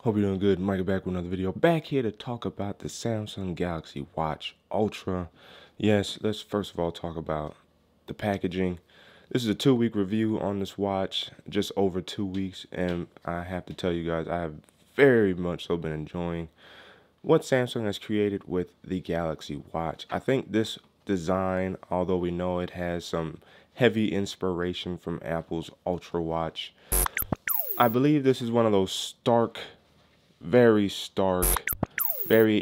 Hope you're doing good. Micah back with another video. Back here to talk about the Samsung Galaxy Watch Ultra. Yes, let's first of all talk about the packaging. This is a 2-week review on this watch, just over 2 weeks, and I have to tell you guys, I have very much so been enjoying what Samsung has created with the Galaxy Watch. I think this design, although we know it has some heavy inspiration from Apple's Ultra Watch, I believe this is one of those stark, very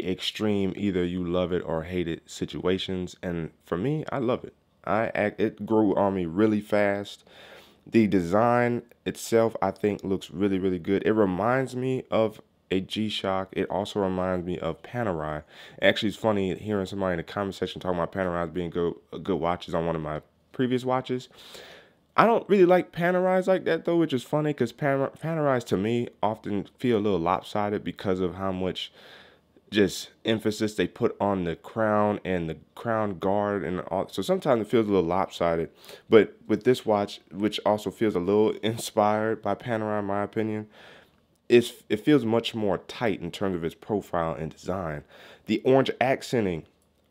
extreme, either you love it or hate it situations. And for me, I love it. It grew on me really fast. The design itself, I think, looks really good. It reminds me of a G-Shock. It also reminds me of Panerai. Actually, it's funny hearing somebody in the comment section talking about Panerai being good watches on one of my previous watches. I don't really like Panerais like that though, which is funny because Panerais to me often feel a little lopsided because of how much just emphasis they put on the crown and the crown guard and all. So sometimes it feels a little lopsided. But with this watch, which also feels a little inspired by Panerai in my opinion, it feels much more tight in terms of its profile and design. The orange accenting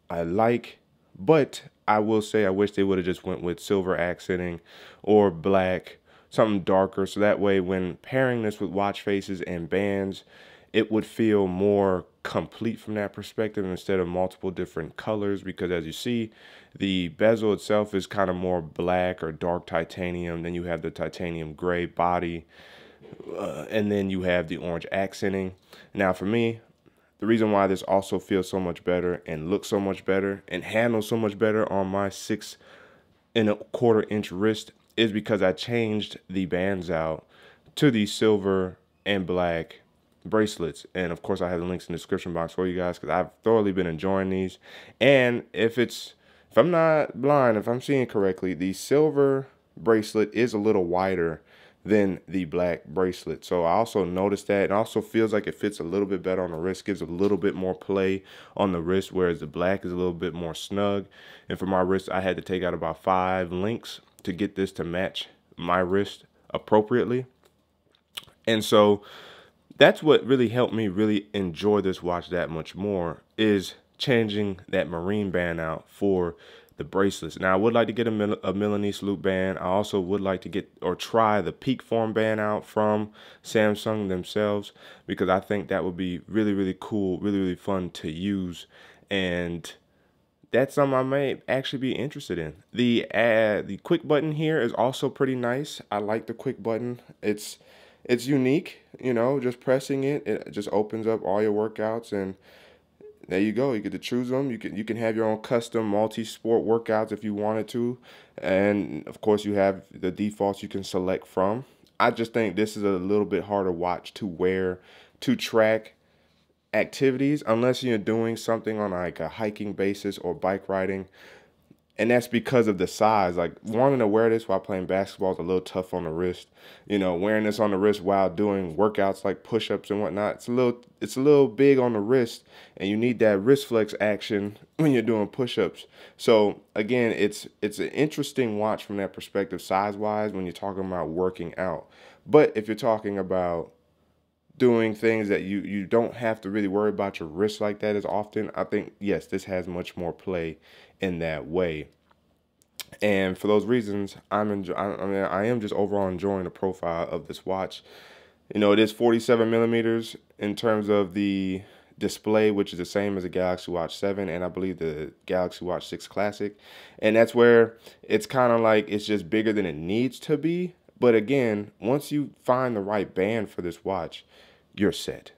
I like, but I will say I wish they would have just went with silver accenting or black, something darker, so that way when pairing this with watch faces and bands, it would feel more complete from that perspective instead of multiple different colors, because as you see, the bezel itself is kind of more black or dark titanium. Then you have the titanium gray body, and then you have the orange accenting. Now for me, the reason why this also feels so much better and looks so much better and handles so much better on my 6¼ inch wrist is because I changed the bands out to the silver and black bracelets. And of course I have the links in the description box for you guys because I've thoroughly been enjoying these. And if I'm not blind, if I'm seeing correctly, the silver bracelet is a little wider than the black bracelet. So I also noticed that. It also feels like it fits a little bit better on the wrist, gives a little bit more play on the wrist, whereas the black is a little bit more snug. And for my wrist, I had to take out about 5 links to get this to match my wrist appropriately. And so that's what really helped me really enjoy this watch that much more, is changing that marine band out for the bracelets. Now I would like to get a Milanese loop band. I also would like to get or try the peak form band out from Samsung themselves, because I think that would be really cool, really fun to use, and that's something I may actually be interested in. The quick button here is also pretty nice. I like the quick button. It's unique, you know, just pressing it just opens up all your workouts, and there you go. You get to choose them. You can have your own custom multi-sport workouts if you wanted to. And of course you have the defaults you can select from. I just think this is a little bit harder watch to wear to track activities unless you're doing something on like a hiking basis or bike riding. And that's because of the size. Like, wanting to wear this while playing basketball is a little tough on the wrist. You know, wearing this on the wrist while doing workouts like push-ups and whatnot, it's a little big on the wrist, and you need that wrist flex action when you're doing push-ups. So again, it's an interesting watch from that perspective, size-wise, when you're talking about working out. But if you're talking about doing things that you don't have to really worry about your wrist like that as often, I think, yes, this has much more play in that way. And for those reasons, I am just overall enjoying the profile of this watch. You know, it is 47 millimeters in terms of the display, which is the same as the Galaxy Watch 7 and I believe the Galaxy Watch 6 Classic. And that's where it's kind of like it's just bigger than it needs to be. But again, once you find the right band for this watch, you're set.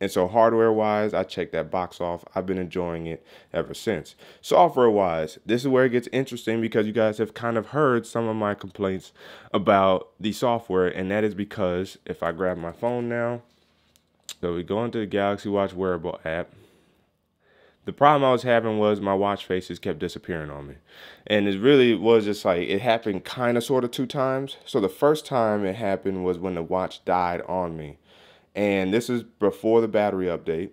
And so hardware-wise, I checked that box off. I've been enjoying it ever since. Software-wise, this is where it gets interesting, because you guys have kind of heard some of my complaints about the software, and that is because if I grab my phone now, so we go into the Galaxy Watch wearable app. The problem I was having was my watch faces kept disappearing on me. And it really was just like, it happened kind of sort of 2 times. So the first time it happened was when the watch died on me. And this is before the battery update.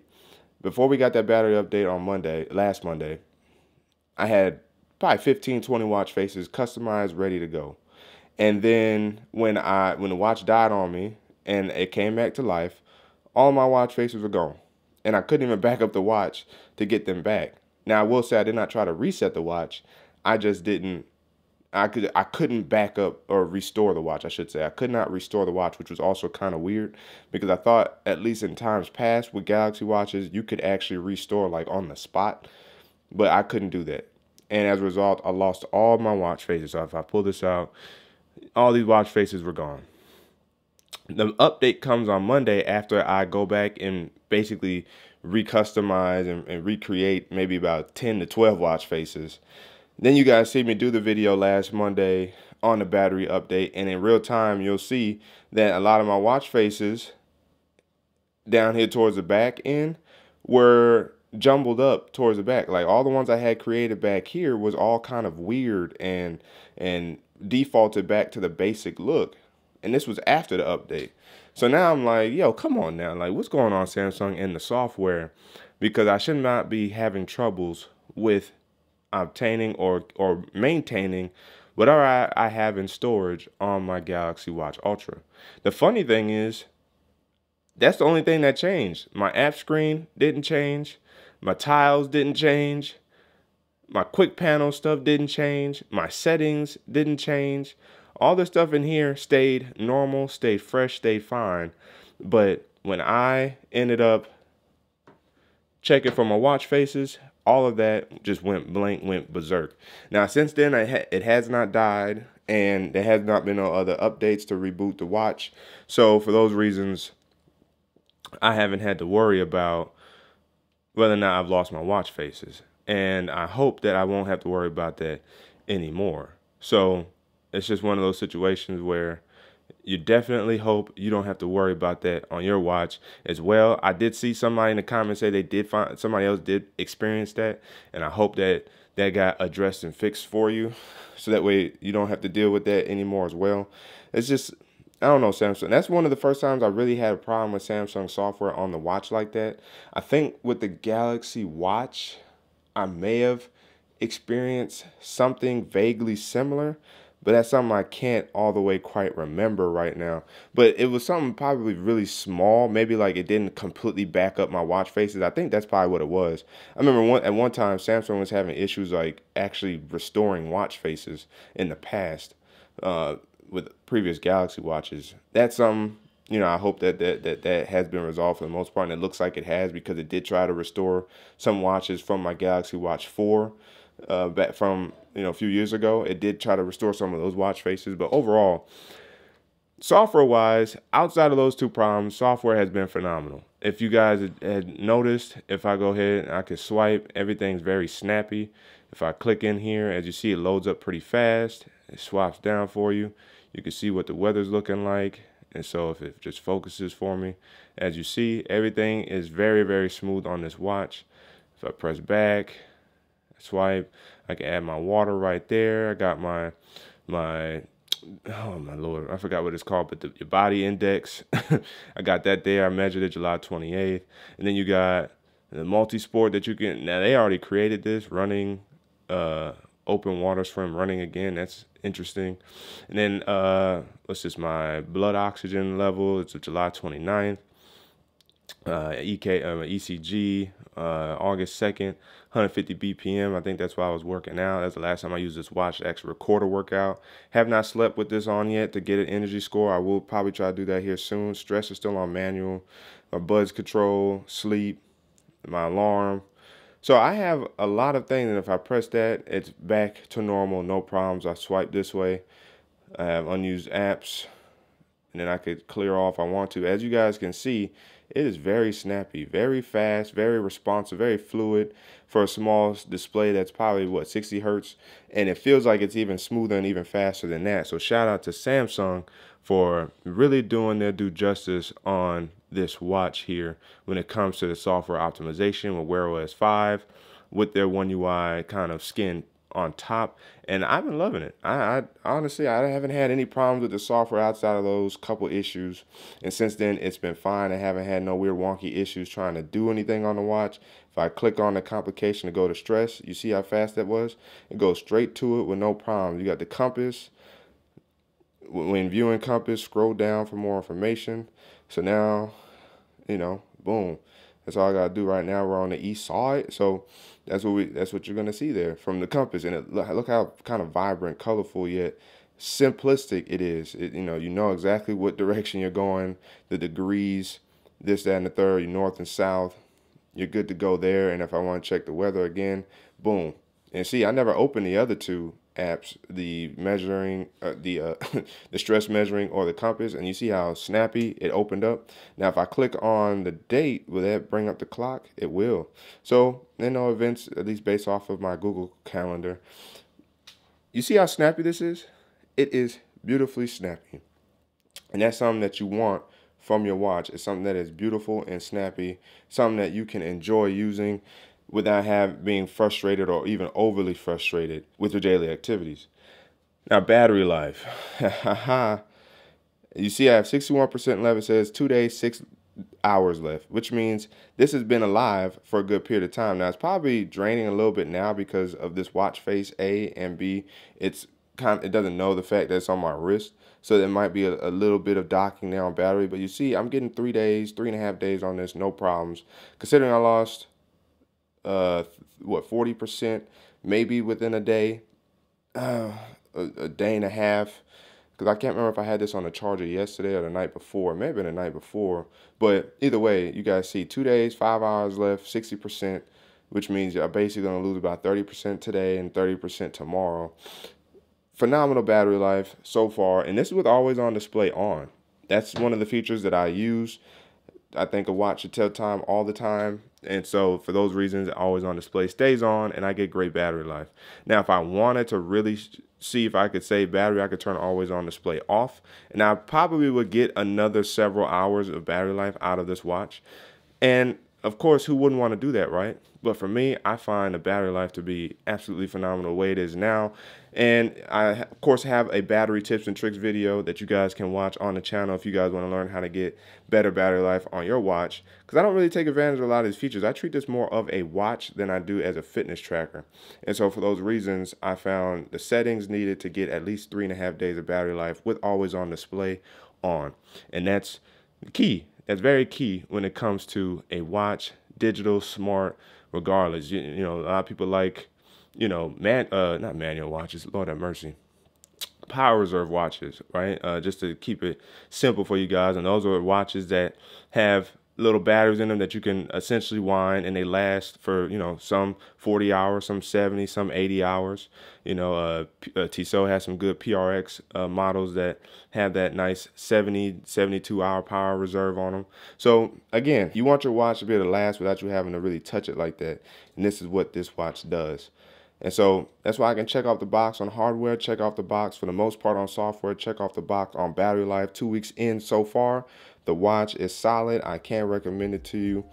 Before we got that battery update on last Monday, I had probably 15-20 watch faces customized, ready to go. And then when the watch died on me and it came back to life, all my watch faces were gone. And I couldn't even back up the watch to get them back. Now I will say I did not try to reset the watch. I just didn't I couldn't back up or restore the watch, I should say. I could not restore the watch, which was also kind of weird because I thought at least in times past with Galaxy watches, you could actually restore like on the spot, but I couldn't do that. And as a result, I lost all my watch faces. So if I pull this out, all these watch faces were gone. The update comes on Monday after I go back and basically recustomize and recreate maybe about 10 to 12 watch faces. Then you guys see me do the video last Monday on the battery update, and in real time you'll see that a lot of my watch faces down here towards the back end were jumbled up towards the back. Like all the ones I had created back here was all kind of weird and defaulted back to the basic look. And this was after the update. So now I'm like, yo, come on now. Like, what's going on, Samsung, in the software? Because I should not be having troubles with obtaining or maintaining whatever I have in storage on my Galaxy Watch Ultra. The funny thing is, that's the only thing that changed. My app screen didn't change. My tiles didn't change. My quick panel stuff didn't change. My settings didn't change. All the stuff in here stayed normal, stayed fresh, stayed fine. But when I ended up checking for my watch faces, all of that just went blank, went berserk. Now, since then, it has not died, and there has not been no other updates to reboot the watch. So for those reasons, I haven't had to worry about whether or not I've lost my watch faces. And I hope that I won't have to worry about that anymore. So it's just one of those situations where you definitely hope you don't have to worry about that on your watch as well. I did see somebody in the comments say they did find somebody else did experience that, and I hope that that got addressed and fixed for you, so that way you don't have to deal with that anymore as well. It's just, I don't know, Samsung. That's one of the first times I really had a problem with Samsung software on the watch like that. I think with the Galaxy Watch, I may have experienced something vaguely similar, but that's something I can't all the way quite remember right now. But it was something probably really small. Maybe like it didn't completely back up my watch faces. I think that's probably what it was. I remember at one time Samsung was having issues like actually restoring watch faces in the past with previous Galaxy watches. That's something, you know, I hope that has been resolved for the most part, and it looks like it has, because it did try to restore some watches from my Galaxy Watch 4 back from, you know, a few years ago. It did try to restore some of those watch faces, but overall, software-wise, outside of those two problems, software has been phenomenal. If you guys had noticed, if I go ahead and I can swipe, everything's very snappy. If I click in here, as you see, it loads up pretty fast. It swaps down for you. You can see what the weather's looking like. And so if it just focuses for me, as you see, everything is very, very smooth on this watch. If I press back, swipe, I can add my water right there. I got my oh my Lord, I forgot what it's called, but the body index. I got that there. I measured it July 28th. And then you got the multi-sport that you can, now they already created this, running open water swim, running again. That's interesting. And then what's this, my blood oxygen level, it's July 29th. ECG, August 2nd, 150 BPM. I think that's why I was working out. That's the last time I used this watch to actually record a workout. Have not slept with this on yet to get an energy score. I will probably try to do that here soon. Stress is still on manual. My buzz control, sleep, my alarm. So I have a lot of things, and if I press that, it's back to normal, no problems. I swipe this way. I have unused apps, and then I could clear off if I want to. As you guys can see, it is very snappy, very fast, very responsive, very fluid for a small display that's probably, what, 60 hertz? And it feels like it's even smoother and even faster than that. So shout out to Samsung for really doing their due justice on this watch here when it comes to the software optimization with Wear OS 5 with their One UI kind of skin on top, and I've been loving it. I honestly, I haven't had any problems with the software outside of those couple issues, and since then it's been fine. I haven't had no weird wonky issues trying to do anything on the watch. If I click on the complication to go to stress, you see how fast that was? It goes straight to it with no problems. You got the compass. When viewing compass, scroll down for more information. So now, you know, boom. That's all I gotta do right now. We're on the east side, so that's what you're gonna see there from the compass. And look how kind of vibrant, colorful yet simplistic it is. You know exactly what direction you're going, the degrees, this, that, and the third, your north and south. You're good to go there. And if I want to check the weather again, boom. And see, I never opened the other two apps, the measuring, the stress measuring or the compass, and you see how snappy it opened up. Now, if I click on the date, will that bring up the clock? It will. So, events, at least based off of my Google Calendar. You see how snappy this is? It is beautifully snappy. And that's something that you want from your watch. It's something that is beautiful and snappy, something that you can enjoy using without being frustrated or even overly frustrated with your daily activities. Now, battery life. You see I have 61% left. It says 2 days, 6 hours left, which means this has been alive for a good period of time. Now, it's probably draining a little bit now because of this watch face, A, and B, it doesn't know the fact that it's on my wrist. So there might be a little bit of docking there on battery. But you see, I'm getting 3 days, 3.5 days on this, no problems. Considering I lost, 40%, maybe within a day, a day and a half. Because I can't remember if I had this on the charger yesterday or the night before. Maybe the night before. But either way, you guys see 2 days, 5 hours left, 60%, which means you're basically going to lose about 30% today and 30% tomorrow. Phenomenal battery life so far, and this is with always on display on. That's one of the features that I use. I think a watch should tell time all the time, and so for those reasons, always on display stays on, and I get great battery life. Now, if I wanted to really see if I could save battery, I could turn always on display off, and I probably would get another several hours of battery life out of this watch. And of course, who wouldn't want to do that, right? But for me, I find the battery life to be absolutely phenomenal the way it is now. And I, of course, have a battery tips and tricks video that you guys can watch on the channel if you guys want to learn how to get better battery life on your watch. Because I don't really take advantage of a lot of these features. I treat this more of a watch than I do as a fitness tracker. And so for those reasons, I found the settings needed to get at least 3.5 days of battery life with always on display on. And that's key. That's very key when it comes to a watch, digital, smart, regardless. You know, a lot of people like, not manual watches, Lord have mercy, power reserve watches, right? Just to keep it simple for you guys. And those are watches that have little batteries in them that you can essentially wind, and they last for, some 40 hours, some 70, some 80 hours. Tissot has some good PRX models that have that nice 70, 72 hour power reserve on them. So again, you want your watch to be able to last without you having to really touch it like that. And this is what this watch does. And so that's why I can check off the box on hardware, check off the box for the most part on software, check off the box on battery life. 2 weeks in so far, the watch is solid. I can recommend it to you.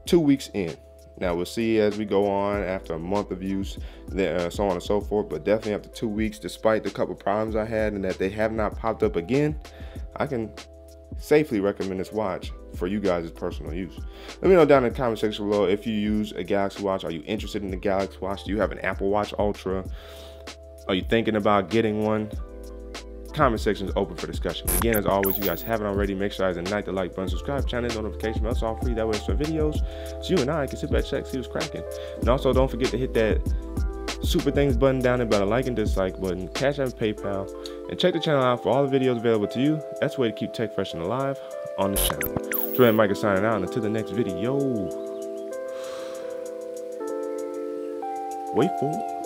2 weeks in. Now we'll see as we go on after a month of use, so on and so forth. But definitely after 2 weeks, despite the couple problems I had and that they have not popped up again, I can safely recommend this watch for you guys' personal use. Let me know down in the comment section below if you use a Galaxy Watch. Are you interested in the Galaxy Watch? Do you have an Apple Watch Ultra? Are you thinking about getting one? Comment section is open for discussion. Again, as always, you guys haven't already, make sure you ignite the like button, subscribe, channel notification bell. It's all free. That way it's for videos, so you and I can sit back, check, see what's cracking. And also, don't forget to hit that super things button down there by the like and dislike button, Cash App, PayPal, and check the channel out for all the videos available to you. That's the way to keep tech fresh and alive on the channel. So, Micah signing out, and until the next video, wait for it.